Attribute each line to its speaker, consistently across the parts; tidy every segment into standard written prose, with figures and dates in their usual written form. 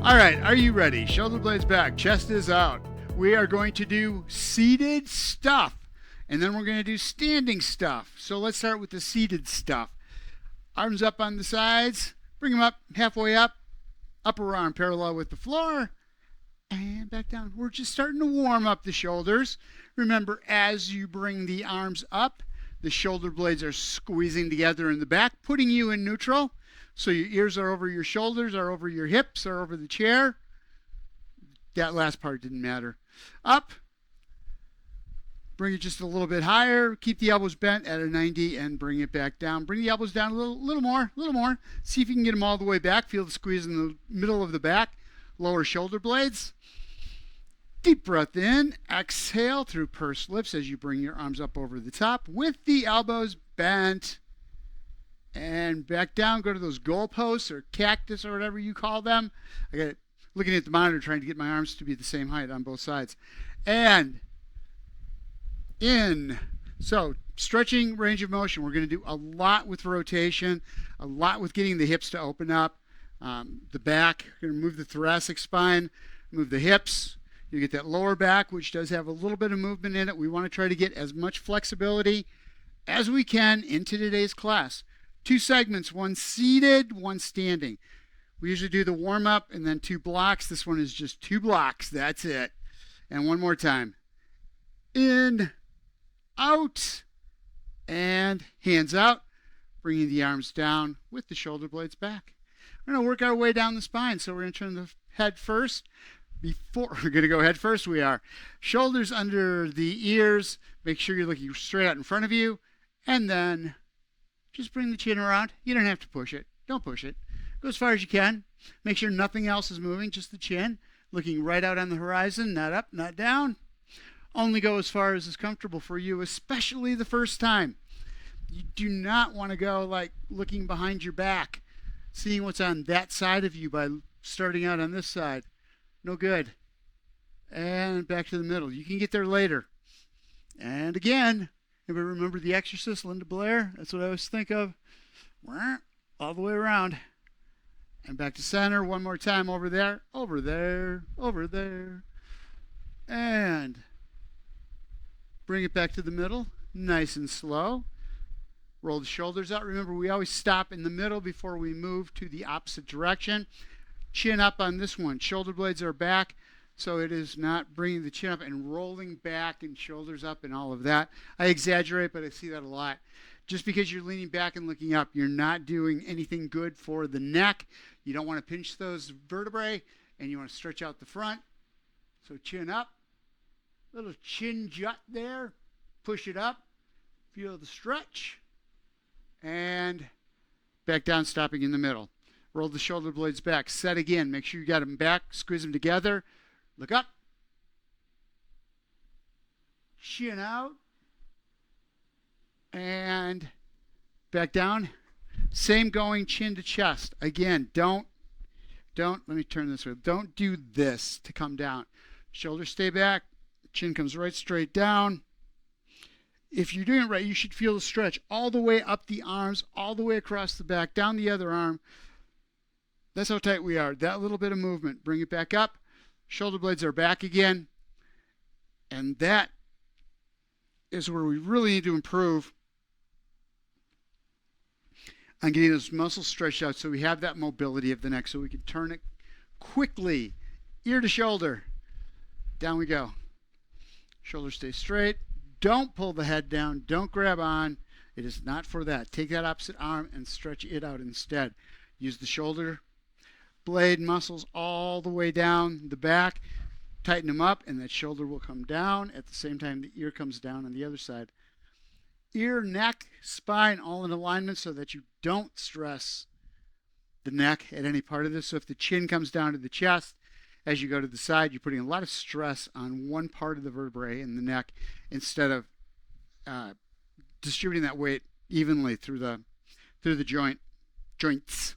Speaker 1: All right, are you ready? Shoulder blades back, chest is out. We are going to do seated stuff, and then we're going to do standing stuff. So let's start with the seated stuff. Arms up on the sides, bring them up halfway up, upper arm parallel with the floor, and back down. We're just starting to warm up the shoulders. Remember, as you bring the arms up, the shoulder blades are squeezing together in the back, putting you in neutral. So your ears are over your shoulders, are over your hips, are over the chair. That last part didn't matter. Up. Bring it just a little bit higher. Keep the elbows bent at a 90 and bring it back down. Bring the elbows down a little more. See if you can get them all the way back. Feel the squeeze in the middle of the back. Lower shoulder blades. Deep breath in. Exhale through pursed lips as you bring your arms up over the top with the elbows bent. And back down. Go to those goalposts or cactus or whatever you call them. I got it looking at the monitor trying to get my arms to be the same height on both sides. And in. So stretching range of motion. We're going to do a lot with rotation, a lot with getting the hips to open up. The back. We're going to move the thoracic spine, move the hips. You get that lower back, which does have a little bit of movement in it. We want to try to get as much flexibility as we can into today's class. 2 segments, one seated, one standing. We usually do the warm-up and then 2 blocks. This one is just 2 blocks. That's it. And one more time. In, out, and hands out. Bringing the arms down with the shoulder blades back. We're going to work our way down the spine. So we're going to turn the head first. Before we're going to go head first, we are. Shoulders under the ears. Make sure you're looking straight out in front of you. And then just bring the chin around. You don't have to push it. Don't push it. Go as far as you can. Make sure nothing else is moving, just the chin. Looking right out on the horizon, not up, not down. Only go as far as is comfortable for you, especially the first time. You do not want to go like looking behind your back, seeing what's on that side of you by starting out on this side. No good. And back to the middle. You can get there later. And again, everybody remember The Exorcist, Linda Blair? That's what I always think of. All the way around. And back to center one more time. Over there, over there, over there. And bring it back to the middle. Nice and slow. Roll the shoulders out. Remember, we always stop in the middle before we move to the opposite direction. Chin up on this one. Shoulder blades are back. So it is not bringing the chin up and rolling back and shoulders up and all of that. I exaggerate, but I see that a lot. Just because you're leaning back and looking up, you're not doing anything good for the neck. You don't want to pinch those vertebrae, and you want to stretch out the front. So chin up. Little chin jut there. Push it up. Feel the stretch. And back down, stopping in the middle. Roll the shoulder blades back. Set again. Make sure you got them back. Squeeze them together. Look up. Chin out. And back down. Same going chin to chest. Again, don't, let me turn this way. Don't do this to come down. Shoulders stay back. Chin comes right straight down. If you're doing it right, you should feel the stretch all the way up the arms, all the way across the back, down the other arm. That's how tight we are. That little bit of movement. Bring it back up. Shoulder blades are back again. And that is where we really need to improve on getting those muscles stretched out so we have that mobility of the neck so we can turn it quickly, ear to shoulder. Down we go. Shoulders stay straight. Don't pull the head down. Don't grab on. It is not for that. Take that opposite arm and stretch it out instead. Use the shoulder blade muscles all the way down the back. Tighten them up, and that shoulder will come down. At the same time, the ear comes down on the other side. Ear, neck, spine, all in alignment so that you don't stress the neck at any part of this. So if the chin comes down to the chest, as you go to the side, you're putting a lot of stress on one part of the vertebrae in the neck instead of distributing that weight evenly through the joints.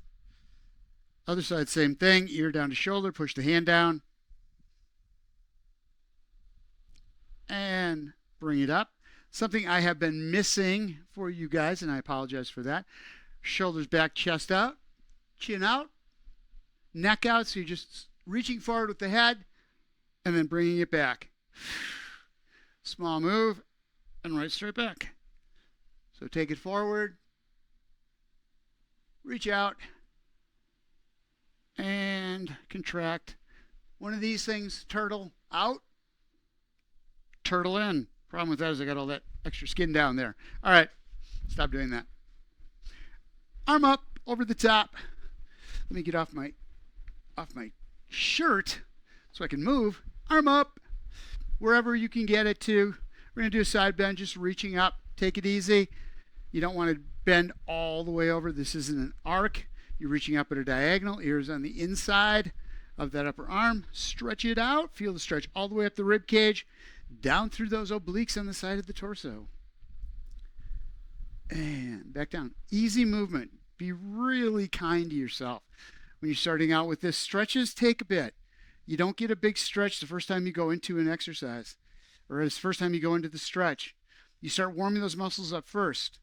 Speaker 1: Other side, same thing. Ear down to shoulder. Push the hand down. And bring it up. Something I have been missing for you guys, and I apologize for that. Shoulders back, chest out. Chin out. Neck out, so you just reaching forward with the head and then bringing it back. Small move and right straight back. So take it forward, reach out, and contract. One of these things, turtle out, turtle in. Problem with that is I got all that extra skin down there. All right, stop doing that. Arm up over the top. Let me get off my shirt so I can move. Arm up wherever you can get it to. We're going to do a side bend, just reaching up. Take it easy. You don't want to bend all the way over. This isn't an arc. You're reaching up at a diagonal. Ears on the inside of that upper arm. Stretch it out. Feel the stretch all the way up the rib cage, down through those obliques on the side of the torso. And back down. Easy movement. Be really kind to yourself. When you're starting out with this, stretches take a bit. You don't get a big stretch the first time you go into an exercise or the first time you go into the stretch. You start warming those muscles up first,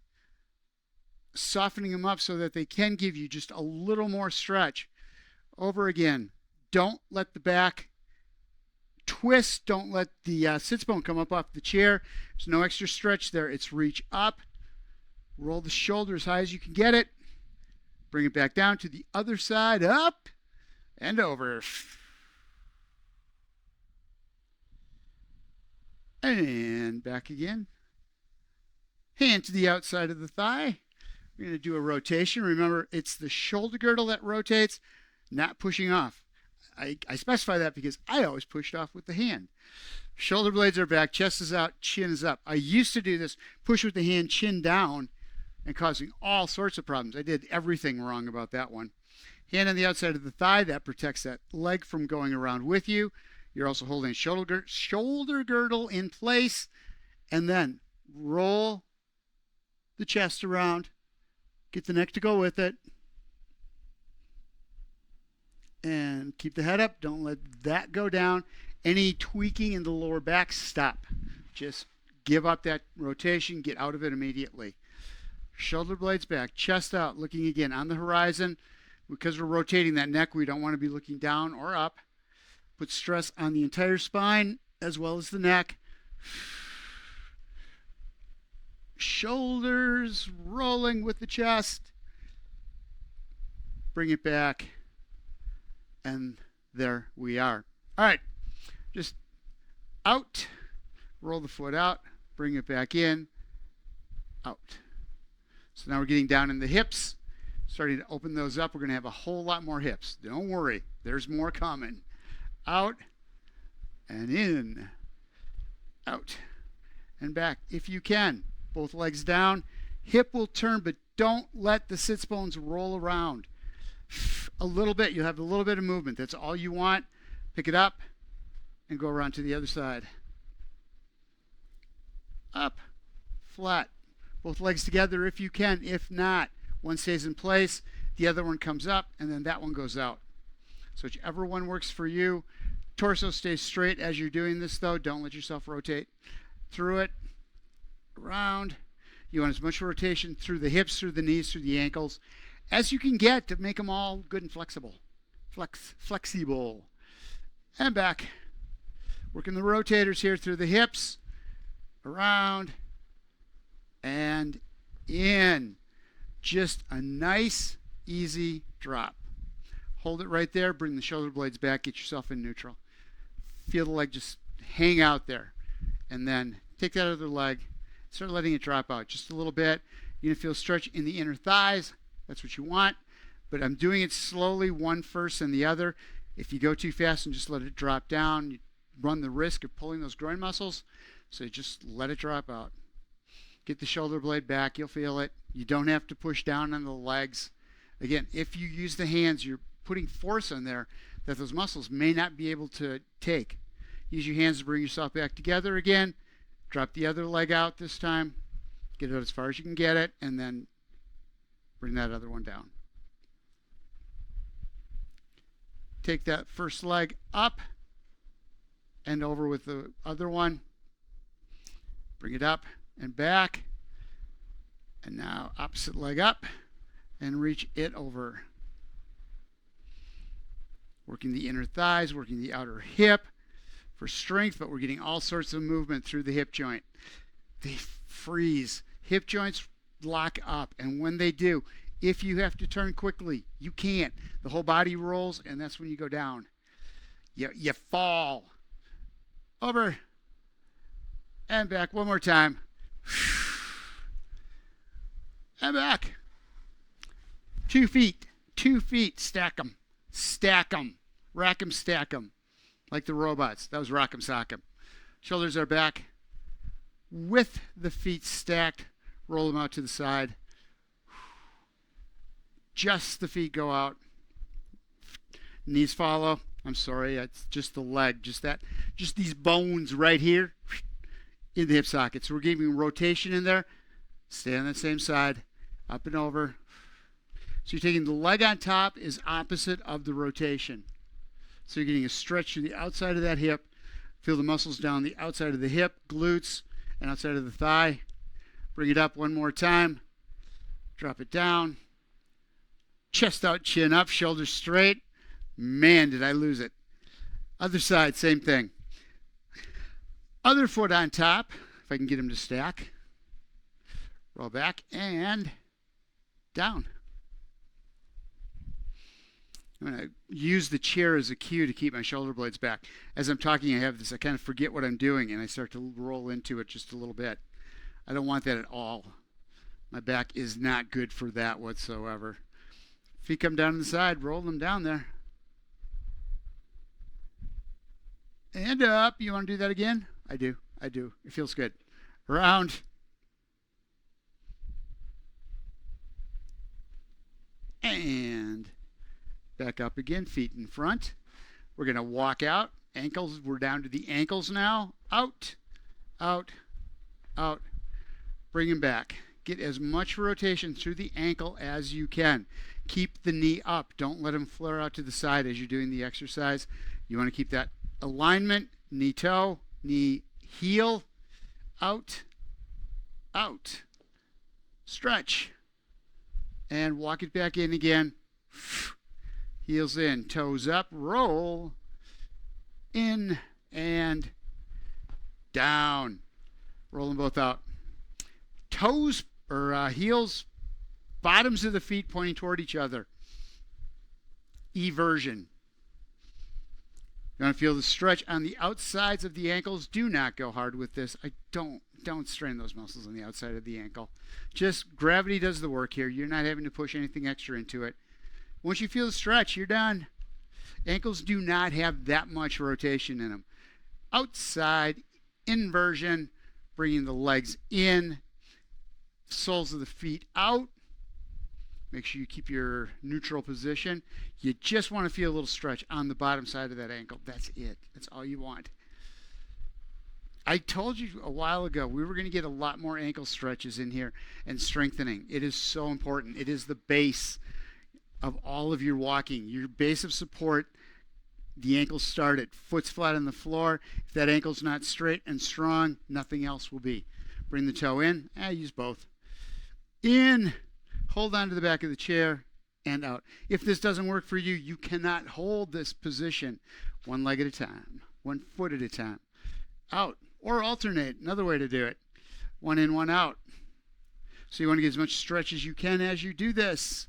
Speaker 1: softening them up so that they can give you just a little more stretch. Over again. Don't let the back twist. Don't let the sits bone come up off the chair. There's no extra stretch there. It's reach up. Roll the shoulder as high as you can get it. Bring it back down to the other side. Up and over. And back again. Hand to the outside of the thigh. We're going to do a rotation. Remember, it's the shoulder girdle that rotates, not pushing off. I specify that because I always pushed off with the hand. Shoulder blades are back, chest is out, chin is up. I used to do this, push with the hand, chin down, and causing all sorts of problems. I did everything wrong about that one. Hand on the outside of the thigh, that protects that leg from going around with you. You're also holding shoulder girdle in place, and then roll the chest around, get the neck to go with it, and keep the head up. Don't let that go down. Any tweaking in the lower back, stop. Just give up that rotation, get out of it immediately. Shoulder blades back, chest out, looking again on the horizon. Because we're rotating that neck, we don't want to be looking down or up. Put stress on the entire spine as well as the neck. Shoulders rolling with the chest. Bring it back. And there we are. All right. Just out. Roll the foot out. Bring it back in. Out. So now we're getting down in the hips. Starting to open those up. We're going to have a whole lot more hips. Don't worry. There's more coming. Out and in. Out and back. If you can. Both legs down. Hip will turn, but don't let the sits bones roll around. A little bit. You'll have a little bit of movement. That's all you want. Pick it up and go around to the other side. Up. Flat. Both legs together if you can. If not, one stays in place, the other one comes up, and then that one goes out. So whichever one works for you. Torso stays straight as you're doing this, though. Don't let yourself rotate through it. Around. You want as much rotation through the hips, through the knees, through the ankles as you can get to make them all good and flexible. Flexible. And back. Working the rotators here through the hips. Around. And in. Just a nice, easy drop. Hold it right there. Bring the shoulder blades back. Get yourself in neutral. Feel the leg just hang out there. And then take that other leg. Start letting it drop out just a little bit. You're going to feel stretch in the inner thighs. That's what you want. But I'm doing it slowly, one first and the other. If you go too fast and just let it drop down, you run the risk of pulling those groin muscles. So you just let it drop out. Get the shoulder blade back. You'll feel it. You don't have to push down on the legs. Again, if you use the hands, you're putting force on there that those muscles may not be able to take. Use your hands to bring yourself back together again. Drop the other leg out this time. Get it out as far as you can get it, and then bring that other one down. Take that first leg up and over with the other one. Bring it up and back. And now opposite leg up and reach it over. Working the inner thighs, working the outer hip for strength, but we're getting all sorts of movement through the hip joint. They freeze. Hip joints lock up, and when they do, if you have to turn quickly, you can't. The whole body rolls, and that's when you go down. You fall. Over and back. One more time. And back. 2 feet. 2 feet. Stack them. Stack them. Rack them, stack them. Like the robots. That was rock 'em, sock 'em. Shoulders are back. With the feet stacked, roll them out to the side. Just the feet go out. Knees follow. I'm sorry, it's just the leg. Just these bones right here in the hip socket. So we're giving rotation in there. Stay on that same side. Up and over. So you're taking the leg on top is opposite of the rotation. So you're getting a stretch to the outside of that hip. Feel the muscles down the outside of the hip, glutes, and outside of the thigh. Bring it up one more time. Drop it down. Chest out, chin up, shoulders straight. Man, did I lose it. Other side, same thing. Other foot on top, if I can get him to stack. Roll back and down. I'm going to use the chair as a cue to keep my shoulder blades back. As I'm talking, I have this, I kind of forget what I'm doing, and I start to roll into it just a little bit. I don't want that at all. My back is not good for that whatsoever. Feet come down to the side, roll them down there. And up. You want to do that again? I do. It feels good. Around. And back up again. Feet in front. We're going to walk out. Ankles. We're down to the ankles now. Out. Out. Out. Bring them back. Get as much rotation through the ankle as you can. Keep the knee up. Don't let them flare out to the side as you're doing the exercise. You want to keep that alignment. Knee toe. Knee heel. Out. Out. Stretch. And walk it back in again. Heels in. Toes up. Roll. In and down. Roll them both out. Toes or heels, bottoms of the feet pointing toward each other. Eversion. You want to feel the stretch on the outsides of the ankles. Do not go hard with this. Don't strain those muscles on the outside of the ankle. Just gravity does the work here. You're not having to push anything extra into it. Once you feel the stretch, you're done. Ankles do not have that much rotation in them. Outside, inversion, bringing the legs in, soles of the feet out. Make sure you keep your neutral position. You just want to feel a little stretch on the bottom side of that ankle. That's it. That's all you want. I told you a while ago we were going to get a lot more ankle stretches in here and strengthening. It is so important. It is the base of all of your walking. Your base of support, the ankles start it. Foot's flat on the floor. If that ankle's not straight and strong, nothing else will be. Bring the toe in. Use both. In. Hold on to the back of the chair and out. If this doesn't work for you, you cannot hold this position one leg at a time, 1 foot at a time. Out. Or alternate. Another way to do it. One in, one out. So you want to get as much stretch as you can as you do this.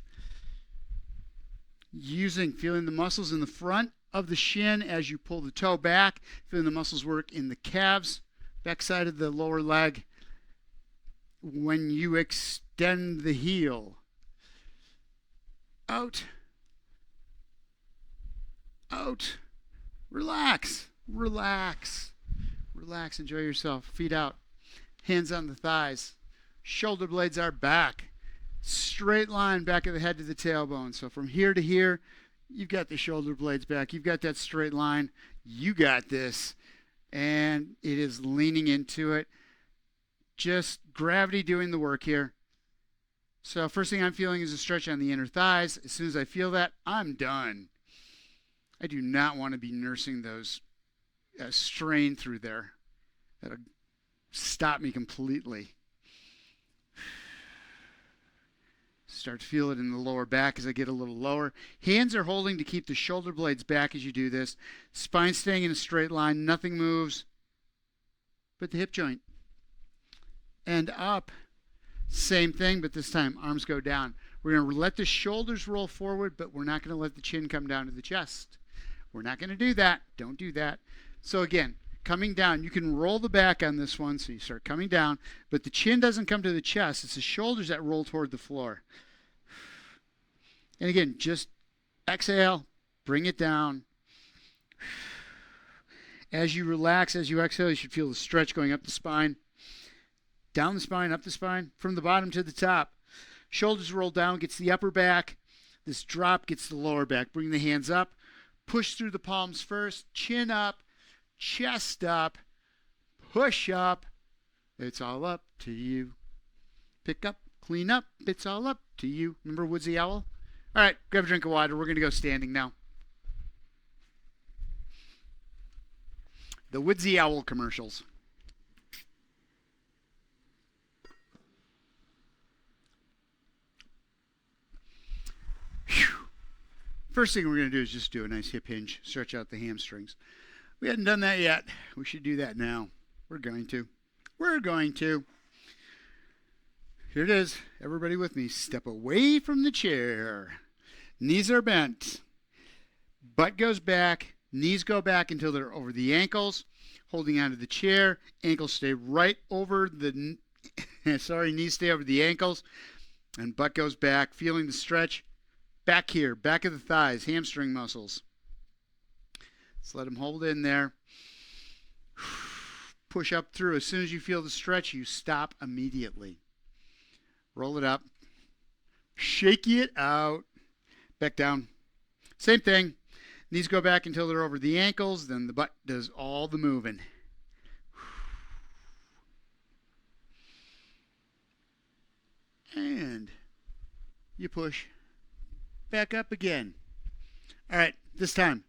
Speaker 1: Feeling the muscles in the front of the shin as you pull the toe back. Feeling the muscles work in the calves, backside of the lower leg. When you extend the heel. Out. Out. Relax. Relax. Relax. Enjoy yourself. Feet out. Hands on the thighs. Shoulder blades are back. Straight line back of the head to the tailbone. So from here to here, you've got the shoulder blades back. You've got that straight line. You got this. And it is leaning into it. Just gravity doing the work here. So first thing I'm feeling is a stretch on the inner thighs. As soon as I feel that, I'm done. I do not want to be nursing those strain through there. That'll stop me completely. Start to feel it in the lower back as I get a little lower. Hands are holding to keep the shoulder blades back as you do this. Spine staying in a straight line. Nothing moves but the hip joint. And up. Same thing, but this time arms go down. We're going to let the shoulders roll forward, but we're not going to let the chin come down to the chest. We're not going to do that. Don't do that. So again, coming down, you can roll the back on this one, so you start coming down, but the chin doesn't come to the chest. It's the shoulders that roll toward the floor. And again, just exhale, bring it down. As you relax, as you exhale, you should feel the stretch going up the spine, down the spine, up the spine, from the bottom to the top. Shoulders roll down, gets the upper back. This drop gets the lower back. Bring the hands up. Push through the palms first. Chin up, chest up, push up. It's all up to you. Pick up, clean up. It's all up to you. Remember Woodsy Owl? All right, grab a drink of water. We're going to go standing now. The Woodsy Owl commercials. Whew. First thing we're going to do is just do a nice hip hinge, stretch out the hamstrings. We hadn't done that yet. We should do that now. We're going to. We're going to. Here it is. Everybody with me. Step away from the chair. Knees are bent. Butt goes back. Knees go back until they're over the ankles. Holding onto the chair. Ankles stay right over the... knees stay over the ankles. And butt goes back. Feeling the stretch. Back here. Back of the thighs. Hamstring muscles. Let's let them hold in there. Push up through. As soon as you feel the stretch, you stop immediately. Roll it up. Shake it out. Back down. Same thing. Knees go back until they're over the ankles. Then the butt does all the moving. And you push back up again. All right, this time.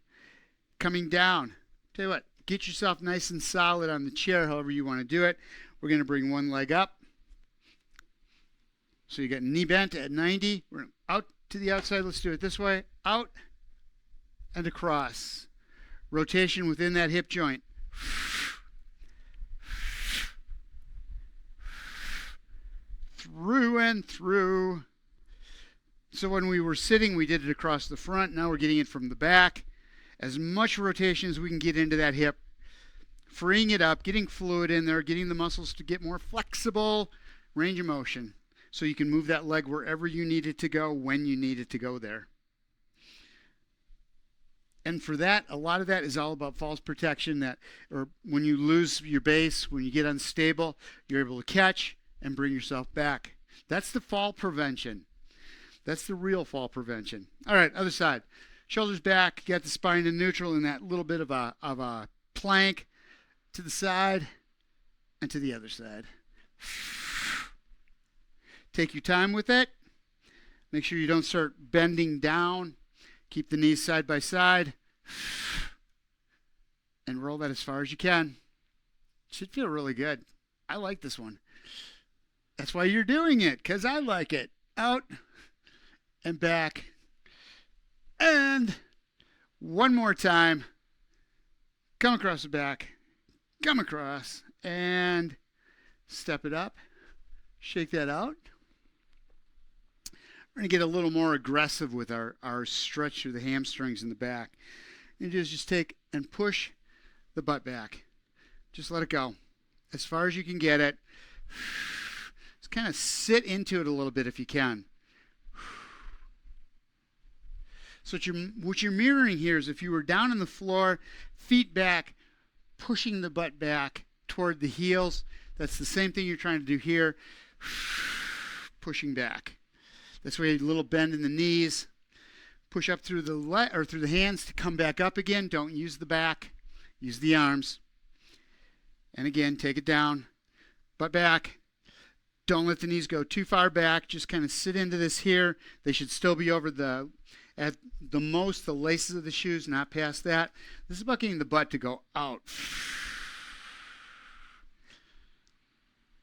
Speaker 1: Coming down. Tell you what, get yourself nice and solid on the chair, however you want to do it. We're going to bring one leg up. So you got knee bent at 90. We're out to the outside. Let's do it this way. Out and across. Rotation within that hip joint. Through and through. So when we were sitting, we did it across the front. Now we're getting it from the back. As much rotation as we can get into that hip. Freeing it up, getting fluid in there, getting the muscles to get more flexible. Range of motion. So you can move that leg wherever you need it to go, when you need it to go there. And for that, a lot of that is all about falls protection. Or when you lose your base, when you get unstable, you're able to catch and bring yourself back. That's the fall prevention. That's the real fall prevention. All right, other side. Shoulders back, get the spine in neutral in that little bit of a plank to the side and to the other side. Take your time with it. Make sure you don't start bending down. Keep the knees side by side. And roll that as far as you can. Should feel really good. I like this one. That's why you're doing it, because I like it. Out and back. And one more time. Come across the back. Come across. And step it up. Shake that out. We're going to get a little more aggressive with our stretch through the hamstrings in the back. And just take and push the butt back. Just let it go. As far as you can get it. Just kind of sit into it a little bit if you can. So what you're mirroring here is if you were down on the floor, feet back, pushing the butt back toward the heels. That's the same thing you're trying to do here. Pushing back. This way, a little bend in the knees. Push up through through the hands to come back up again. Don't use the back. Use the arms. And again, take it down. Butt back. Don't let the knees go too far back. Just kind of sit into this here. They should still be over at the most, the laces of the shoes, not past that. This is about getting the butt to go out.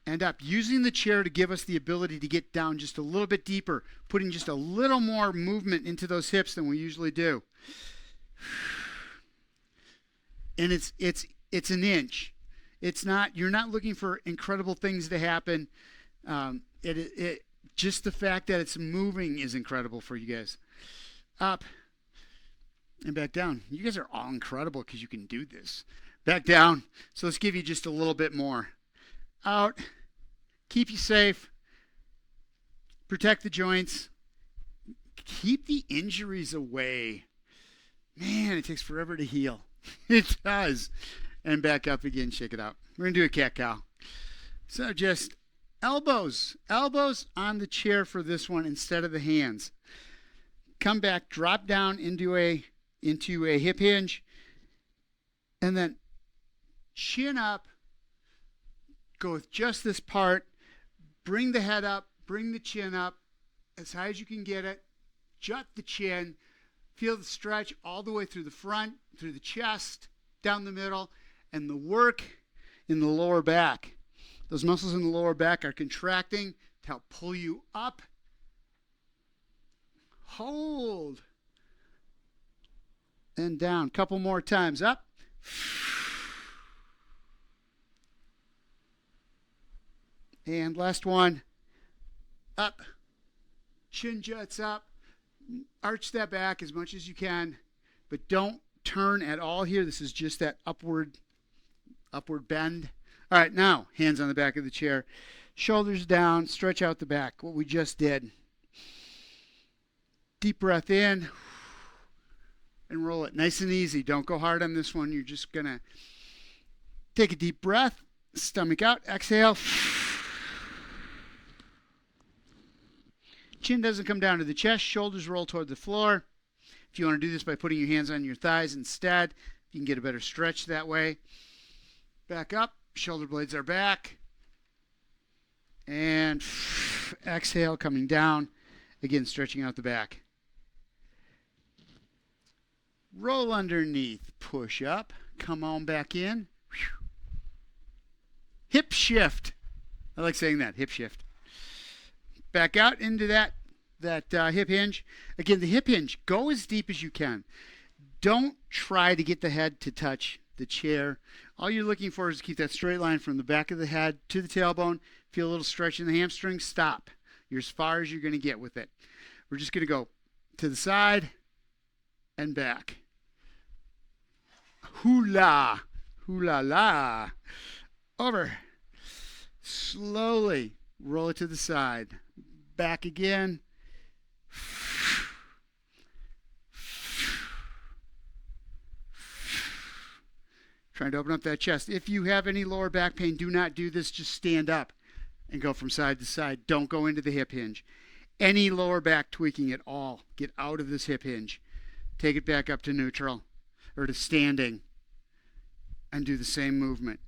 Speaker 1: and up. Using the chair to give us the ability to get down just a little bit deeper, putting just a little more movement into those hips than we usually do. And it's an inch. It's not, you're not looking for incredible things to happen. Just the fact that it's moving is incredible for you guys. Up and back down. You guys are all incredible because you can do this. Back down. So let's give you just a little bit more. Out. Keep you safe. Protect the joints. Keep the injuries away. Man, it takes forever to heal. It does. And back up again. Shake it out. We're going to do a cat-cow. So just elbows. Elbows on the chair for this one instead of the hands. Come back. Drop down into a hip hinge. And then chin up. Go with just this part. Bring the head up. Bring the chin up as high as you can get it. Jut the chin. Feel the stretch all the way through the front, through the chest, down the middle, and the work in the lower back. Those muscles in the lower back are contracting to help pull you up. Hold. And down. Couple more times. Up. And last one. Up. Chin juts up. Arch that back as much as you can, but don't turn at all here. This is just that upward bend. All right, now hands on the back of the chair, shoulders down, stretch out the back, what we just did. Deep breath in and roll it nice and easy. Don't go hard on this one. You're just gonna take a deep breath, stomach out, exhale. Chin doesn't come down to the chest. Shoulders roll toward the floor. If you want to do this by putting your hands on your thighs instead, you can get a better stretch that way. Back up. Shoulder blades are back. And exhale, coming down. Again, stretching out the back. Roll underneath. Push up. Come on back in. Hip shift. I like saying that. Hip shift. Back out into that hip hinge. Again, the hip hinge, go as deep as you can. Don't try to get the head to touch the chair. All you're looking for is to keep that straight line from the back of the head to the tailbone. Feel a little stretch in the hamstring. Stop. You're as far as you're going to get with it. We're just going to go to the side and back. Hula. Hula la. Over. Slowly roll it to the side. Back again. Trying to open up that chest. If you have any lower back pain, do not do this. Just stand up and go from side to side. Don't go into the hip hinge. Any lower back tweaking at all, get out of this hip hinge. Take it back up to neutral or to standing and do the same movement.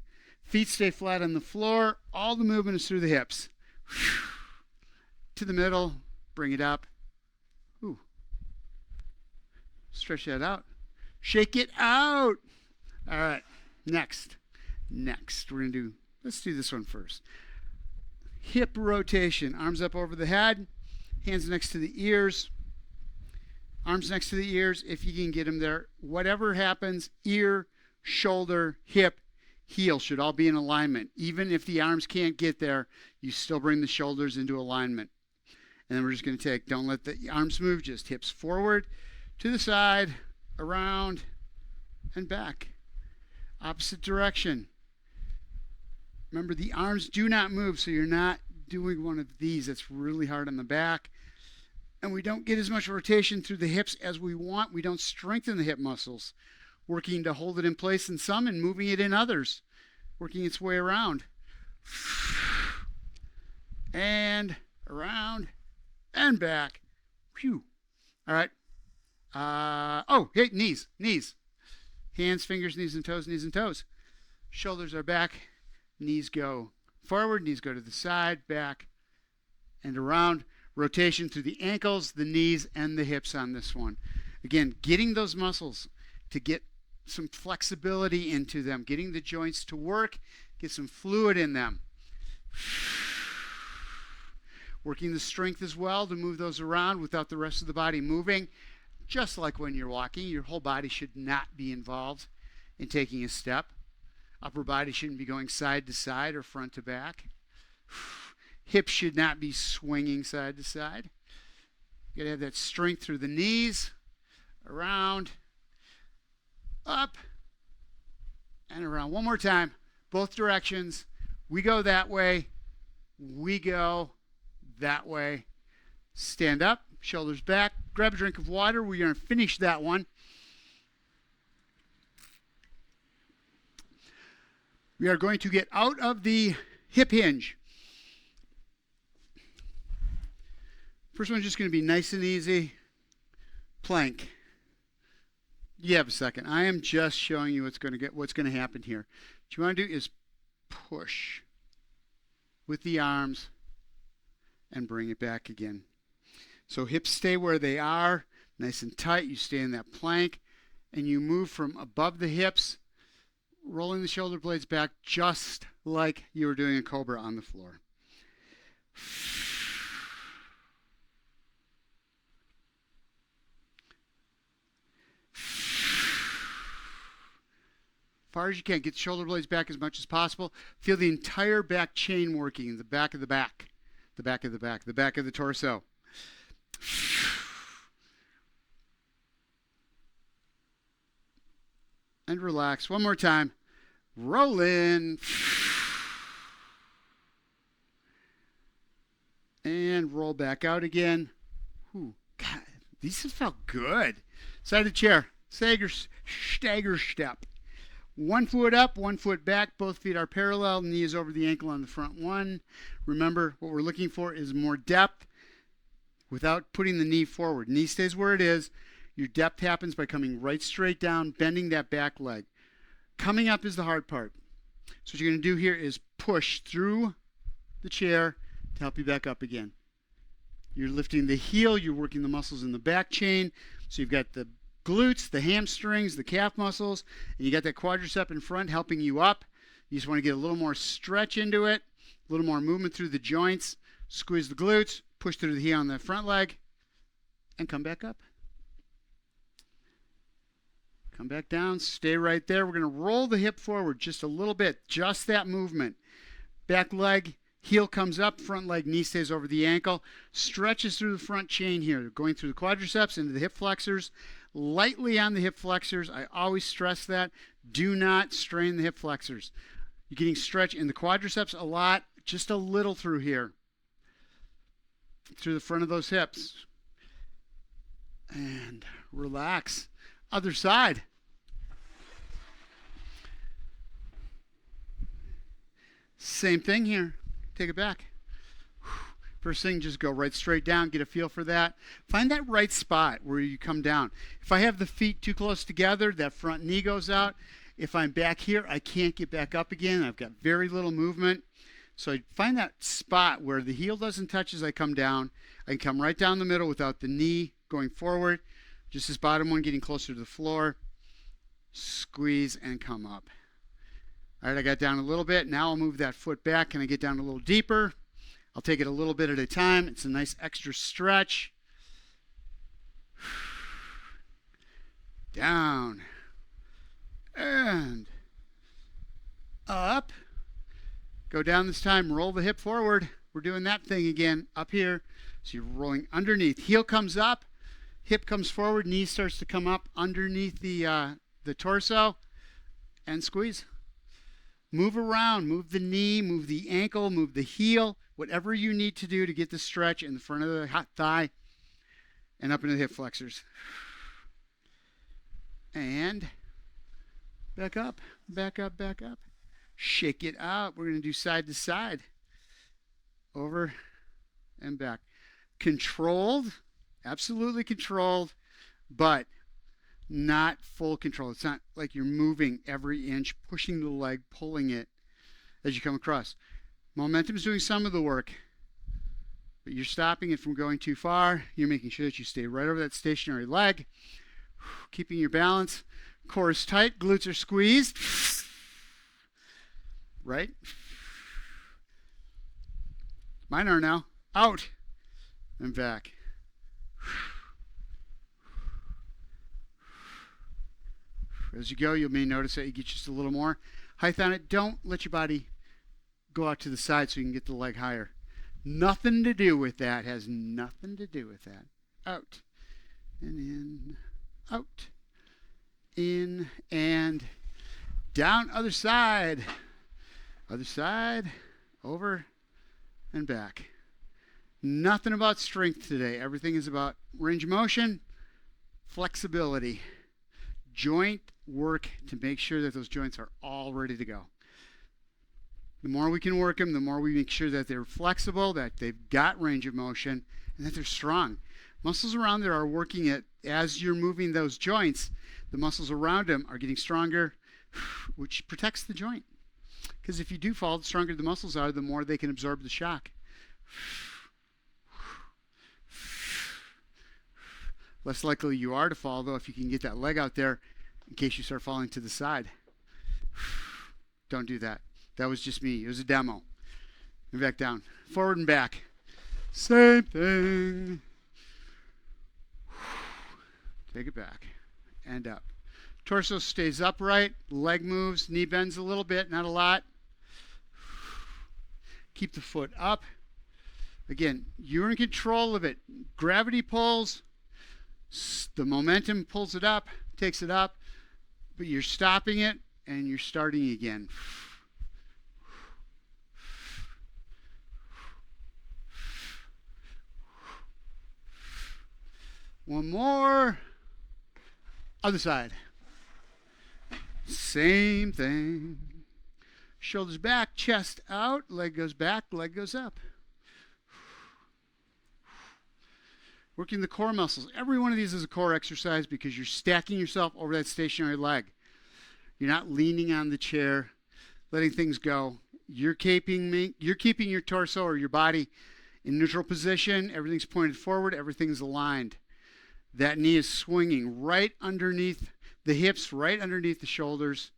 Speaker 1: Feet stay flat on the floor. All the movement is through the hips. To the middle, bring it up. Ooh. Stretch that out. Shake it out. All right, next, let's do this one first. Hip rotation, arms up over the head, hands next to the ears, arms next to the ears if you can get them there. Whatever happens, ear, shoulder, hip, heel should all be in alignment. Even if the arms can't get there, you still bring the shoulders into alignment. And then we're just going to take, don't let the arms move, just hips forward, to the side, around, and back. Opposite direction. Remember, the arms do not move, so you're not doing one of these. That's really hard on the back. And we don't get as much rotation through the hips as we want. We don't strengthen the hip muscles, working to hold it in place in some and moving it in others, working its way around. And around. And back. Phew. All right. Hey, knees. Hands, fingers, knees and toes. Shoulders are back. Knees go forward. Knees go to the side, back, and around. Rotation through the ankles, the knees, and the hips on this one. Again, getting those muscles to get some flexibility into them. Getting the joints to work. Get some fluid in them. Working the strength as well to move those around without the rest of the body moving. Just like when you're walking, your whole body should not be involved in taking a step. Upper body shouldn't be going side to side or front to back. Hips should not be swinging side to side. You gotta have that strength through the knees, around, up, and around. One more time, both directions. We go that way, we go that way. Stand up, shoulders back, grab a drink of water. We're going to finish that one. We are going to get out of the hip hinge. First one's just going to be nice and easy. Plank. You have a second. I am just showing you what's going to happen here. What you want to do is push with the arms and bring it back again. So hips stay where they are, nice and tight. You stay in that plank, and you move from above the hips, rolling the shoulder blades back just like you were doing a cobra on the floor. Far as you can, get the shoulder blades back as much as possible. Feel the entire back chain working, the back of the back, the back of the back, the back of the torso. And relax. One more time. Roll in. And roll back out again. Ooh, God, these have felt good. Side of the chair. Stagger step. One foot up, one foot back. Both feet are parallel. Knee is over the ankle on the front one. Remember, what we're looking for is more depth without putting the knee forward. Knee stays where it is. Your depth happens by coming right straight down, bending that back leg. Coming up is the hard part. So what you're going to do here is push through the chair to help you back up again. You're lifting the heel, you're working the muscles in the back chain. So you've got the glutes, the hamstrings, the calf muscles, and you got that quadricep in front helping you up. You just want to get a little more stretch into it, a little more movement through the joints. Squeeze the glutes, push through the heel on the front leg, and come back up. Come back down, stay right there. We're going to roll the hip forward just a little bit, just that movement. Back leg, heel comes up, front leg, knee stays over the ankle. Stretches through the front chain here, going through the quadriceps into the hip flexors. Lightly on the hip flexors. I always stress that. Do not strain the hip flexors. You're getting stretch in the quadriceps a lot, just a little through here. Through the front of those hips. And relax. Other side. Same thing here. Take it back. First thing, just go right straight down. Get a feel for that. Find that right spot where you come down. If I have the feet too close together, that front knee goes out. If I'm back here, I can't get back up again. I've got very little movement. So I find that spot where the heel doesn't touch as I come down. I can come right down the middle without the knee going forward. Just this bottom one getting closer to the floor. Squeeze and come up. All right, I got down a little bit. Now I'll move that foot back. Can I get down a little deeper? I'll take it a little bit at a time. It's a nice extra stretch. Down. And up. Go down this time. Roll the hip forward. We're doing that thing again up here. So you're rolling underneath. Heel comes up. Hip comes forward. Knee starts to come up underneath the torso. And squeeze. Move around. Move the knee. Move the ankle. Move the heel. Whatever you need to do to get the stretch in the front of the thigh and up into the hip flexors. And back up, back up, back up. Shake it out. We're going to do side to side. Over and back. Controlled, absolutely controlled, but not full control. It's not like you're moving every inch, pushing the leg, pulling it as you come across. Momentum is doing some of the work, but you're stopping it from going too far. You're making sure that you stay right over that stationary leg, keeping your balance. Core is tight, glutes are squeezed. Right? Mine are now. Out and back. As you go, you may notice that you get just a little more height on it. Don't let your body go out to the side so you can get the leg higher. Nothing to do with that. Has nothing to do with that. Out and in, out, in and down. Other side, over and back. Nothing about strength today. Everything is about range of motion, flexibility, joint work to make sure that those joints are all ready to go. The more we can work them, the more we make sure that they're flexible, that they've got range of motion, and that they're strong. Muscles around there are working it as you're moving those joints. The muscles around them are getting stronger, which protects the joint. Because if you do fall, the stronger the muscles are, the more they can absorb the shock. Less likely you are to fall, though, if you can get that leg out there in case you start falling to the side. Don't do that. That was just me. It was a demo. And back down. Forward and back. Same thing. Take it back. And up. Torso stays upright. Leg moves. Knee bends a little bit, not a lot. Keep the foot up. Again, you're in control of it. Gravity pulls. The momentum pulls it up, takes it up, but you're stopping it and you're starting again. One more. Other side. Same thing. Shoulders back, chest out, leg goes back, leg goes up. Working the core muscles. Every one of these is a core exercise because you're stacking yourself over that stationary leg. You're not leaning on the chair, letting things go. You're keeping your torso or your body in neutral position. Everything's pointed forward. Everything's aligned. That knee is swinging right underneath the hips, right underneath the shoulders.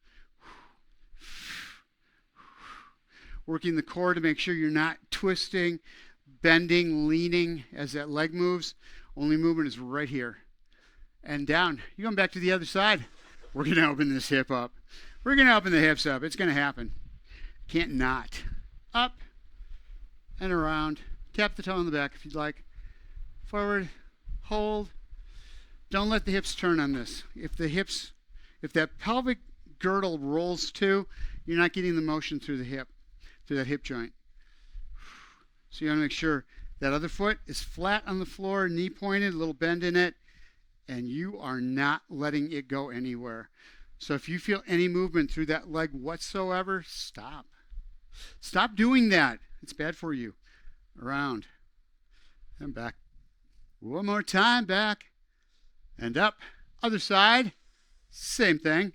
Speaker 1: Working the core to make sure you're not twisting, bending, leaning as that leg moves. Only movement is right here and down. You're going back to the other side. We're going to open this hip up. We're going to open the hips up. It's going to happen. Can't not. Up and around. Tap the toe on the back if you'd like. Forward. Hold. Don't let the hips turn on this. If that pelvic girdle rolls too, you're not getting the motion through the hip, through that hip joint. So you want to make sure that other foot is flat on the floor, knee pointed, a little bend in it, and you are not letting it go anywhere. So if you feel any movement through that leg whatsoever, stop. Stop doing that. It's bad for you. Around and back. One more time, back and up. Other side, same thing.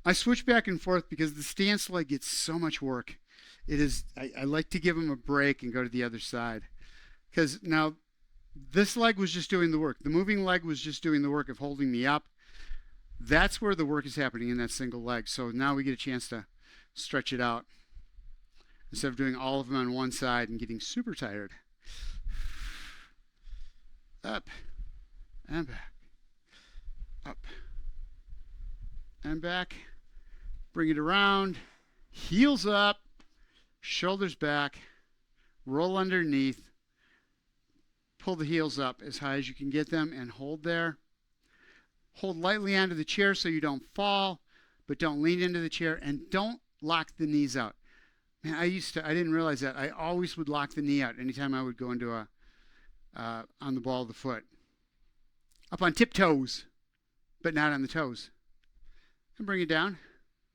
Speaker 1: I switch back and forth because the stance leg gets so much work. I like to give them a break and go to the other side. Because now this leg was just doing the work. The moving leg was just doing the work of holding me up. That's where the work is happening in that single leg. So now we get a chance to stretch it out instead of doing all of them on one side and getting super tired. Up and back. Up and back. Bring it around. Heels up. Shoulders back, roll underneath, pull the heels up as high as you can get them and hold there. Hold lightly onto the chair so you don't fall, but don't lean into the chair and don't lock the knees out. Man, I didn't realize that. I always would lock the knee out anytime I would go into on the ball of the foot. Up on tiptoes, but not on the toes. And bring it down.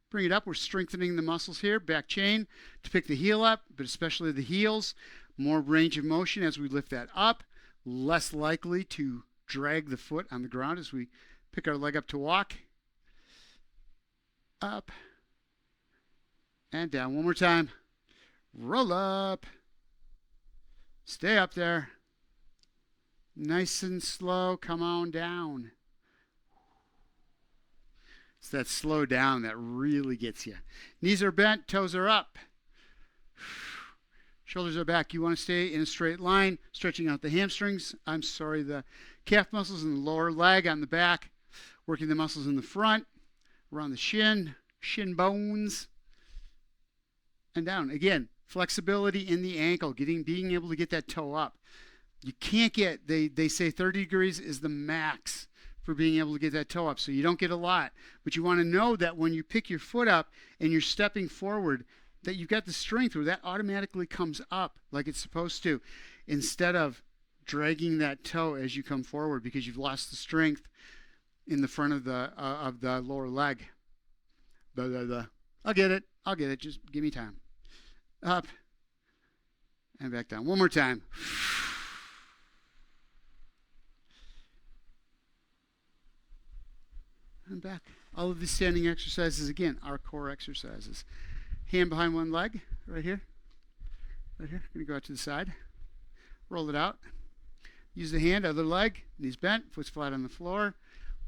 Speaker 1: Bring it up. We're strengthening the muscles here. Back chain to pick the heel up, but especially the heels. More range of motion as we lift that up. Less likely to drag the foot on the ground as we pick our leg up to walk. Up and down. One more time. Roll up. Stay up there. Nice and slow. Come on down. It's that slow down that really gets you. Knees are bent, toes are up. Shoulders are back. You want to stay in a straight line, stretching out the hamstrings. The calf muscles in the lower leg on the back, working the muscles in the front, around the shin bones, and down. Again, flexibility in the ankle, being able to get that toe up. You can't get, they say 30 degrees is the max for being able to get that toe up, so you don't get a lot. But you want to know that when you pick your foot up and you're stepping forward, that you've got the strength where that automatically comes up like it's supposed to, instead of dragging that toe as you come forward because you've lost the strength in the front of the lower leg. I'll get it. Just give me time. Up and back down. One more time. And back. All of these standing exercises, again, are core exercises. Hand behind one leg, right here. Right here. Going to go out to the side. Roll it out. Use the hand, other leg, knees bent, foot's flat on the floor.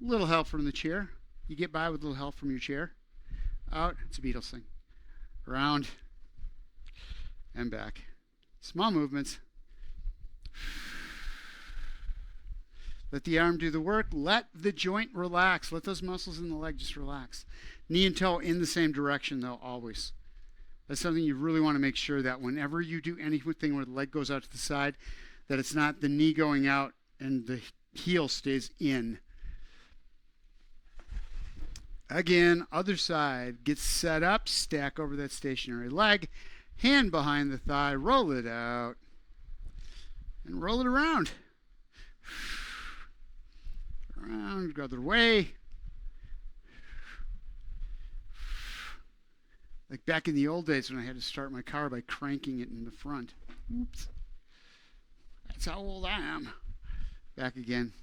Speaker 1: Little help from the chair. You get by with a little help from your chair. Out. It's a Beatles thing. Around and back. Small movements. Let the arm do the work. Let the joint relax. Let those muscles in the leg just relax. Knee and toe in the same direction, though, always. That's something you really want to make sure that whenever you do anything where the leg goes out to the side, that it's not the knee going out and the heel stays in. Again, other side. Get set up, stack over that stationary leg, hand behind the thigh, roll it out, and roll it around. Around, go the other way. Like back in the old days when I had to start my car by cranking it in the front. Oops. That's how old I am. Back again.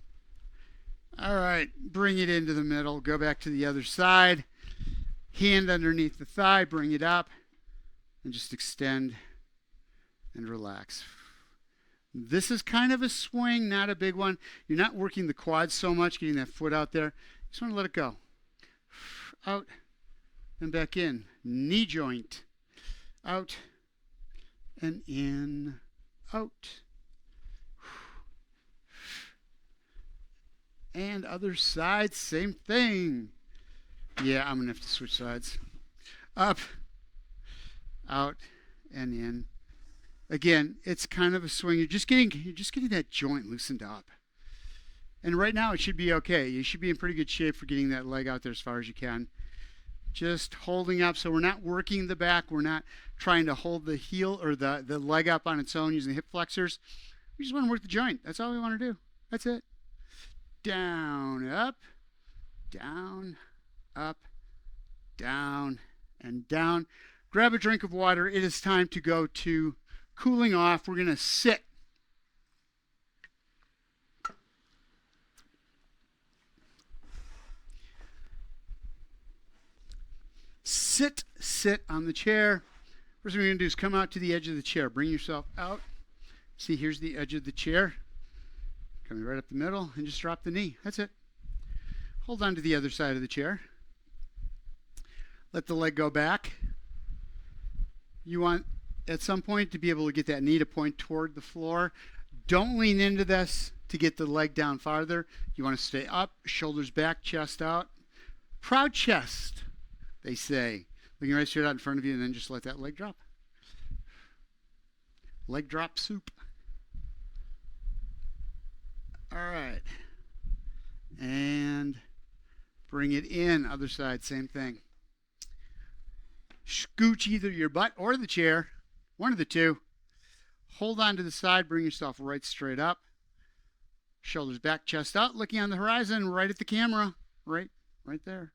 Speaker 1: All right, bring it into the middle. Go back to the other side. Hand underneath the thigh, bring it up, and just extend and relax. This is kind of a swing, not a big one. You're not working the quads so much, getting that foot out there. You just want to let it go. Out and back in. Knee joint. Out and in. Out. And other side, same thing. Yeah, I'm going to have to switch sides. Up, out, and in. Again, it's kind of a swing. You're just getting that joint loosened up. And right now it should be okay. You should be in pretty good shape for getting that leg out there as far as you can. Just holding up, so we're not working the back. We're not trying to hold the heel or the leg up on its own using the hip flexors. We just want to work the joint. That's all we want to do. That's it. Down, up, down, up, down, and down. Grab a drink of water. It is time to go to cooling off. We're going to sit. Sit on the chair. First thing we're going to do is come out to the edge of the chair. Bring yourself out. See, here's the edge of the chair. Coming right up the middle, and just drop the knee. That's it. Hold on to the other side of the chair. Let the leg go back. You want, at some point, to be able to get that knee to point toward the floor. Don't lean into this to get the leg down farther. You want to stay up, shoulders back, chest out. Proud chest, they say. Looking right straight out in front of you, and then just let that leg drop. Leg drop soup. All right. And bring it in. Other side, same thing. Scooch either your butt or the chair. One of the two. Hold on to the side. Bring yourself right straight up. Shoulders back, chest out. Looking on the horizon, right at the camera. Right there.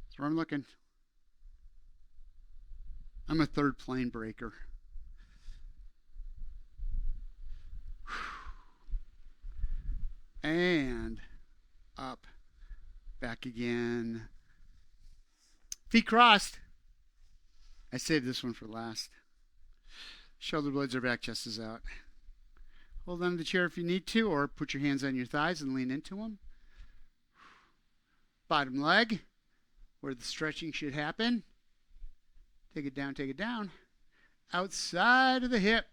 Speaker 1: That's where I'm looking. I'm a third plane breaker. And up, back again. Feet crossed. I saved this one for last. Shoulder blades are back, chest is out. Hold on to the chair if you need to, or put your hands on your thighs and lean into them. Bottom leg, where the stretching should happen. Take it down, outside of the hip.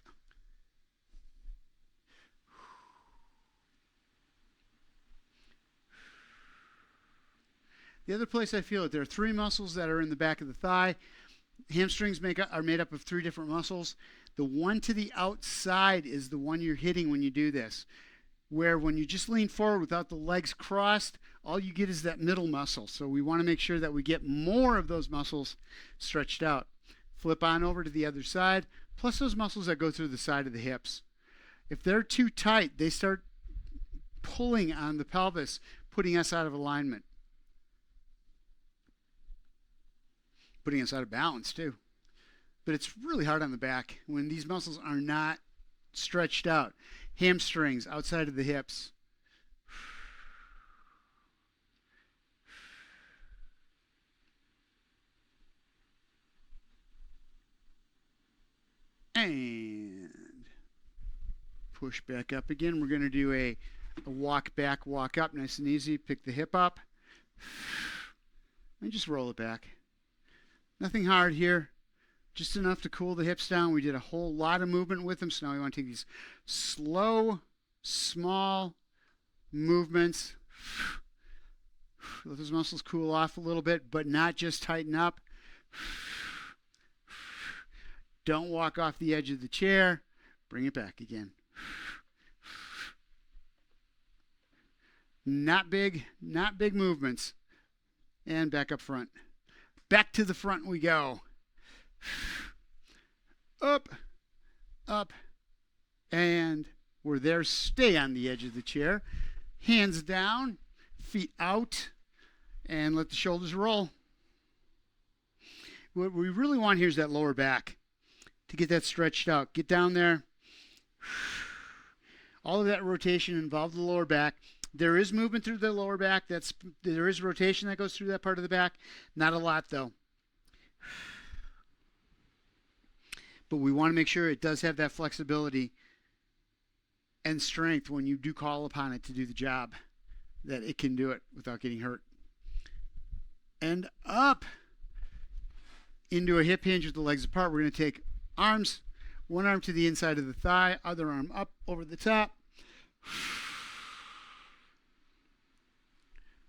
Speaker 1: The other place I feel it, there are three muscles that are in the back of the thigh. Hamstrings are made up of three different muscles. The one to the outside is the one you're hitting when you do this. Where when you just lean forward without the legs crossed, all you get is that middle muscle. So we want to make sure that we get more of those muscles stretched out. Flip on over to the other side, plus those muscles that go through the side of the hips. If they're too tight, they start pulling on the pelvis, putting us out of alignment. Putting us out of balance too. But it's really hard on the back when these muscles are not stretched out. Hamstrings outside of the hips. And push back up again. We're going to do a walk back, walk up, nice and easy. Pick the hip up and just roll it back. Nothing hard here, just enough to cool the hips down. We did a whole lot of movement with them, so now we want to take these slow, small movements. Let those muscles cool off a little bit, but not just tighten up. Don't walk off the edge of the chair. Bring it back again. Not big movements. And back up front. Back to the front we go. Up, up, and we're there. Stay on the edge of the chair. Hands down, feet out, and let the shoulders roll. What we really want here is that lower back to get that stretched out. Get down there. All of that rotation involved the lower back. There is movement through the lower back. There is rotation that goes through that part of the back. Not a lot, though. But we want to make sure it does have that flexibility and strength when you do call upon it to do the job, that it can do it without getting hurt. And up into a hip hinge with the legs apart. We're going to take arms, one arm to the inside of the thigh, other arm up over the top.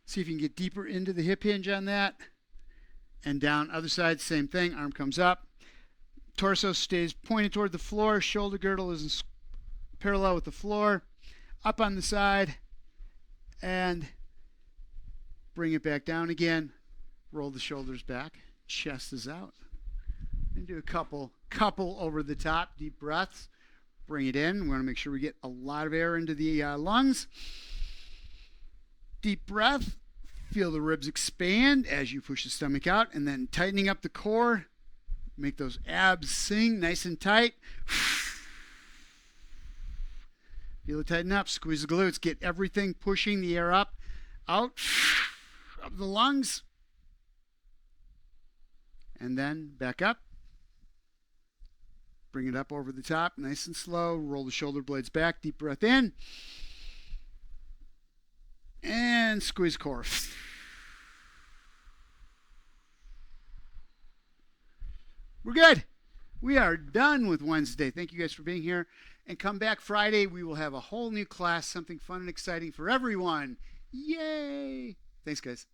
Speaker 1: See if you can get deeper into the hip hinge on that. And down, other side, same thing. Arm comes up. Torso stays pointed toward the floor. Shoulder girdle is parallel with the floor. Up on the side. And bring it back down again. Roll the shoulders back. Chest is out. And do a couple over the top. Deep breaths. Bring it in. We want to make sure we get a lot of air into the lungs. Deep breath. Feel the ribs expand as you push the stomach out, and then tightening up the core. Make those abs sing nice and tight. Feel it tighten up. Squeeze the glutes. Get everything pushing the air up, out of the lungs. And then back up. Bring it up over the top, nice and slow. Roll the shoulder blades back. Deep breath in. And squeeze core. We're good. We are done with Wednesday. Thank you guys for being here. And come back Friday. We will have a whole new class, something fun and exciting for everyone. Yay! Thanks, guys.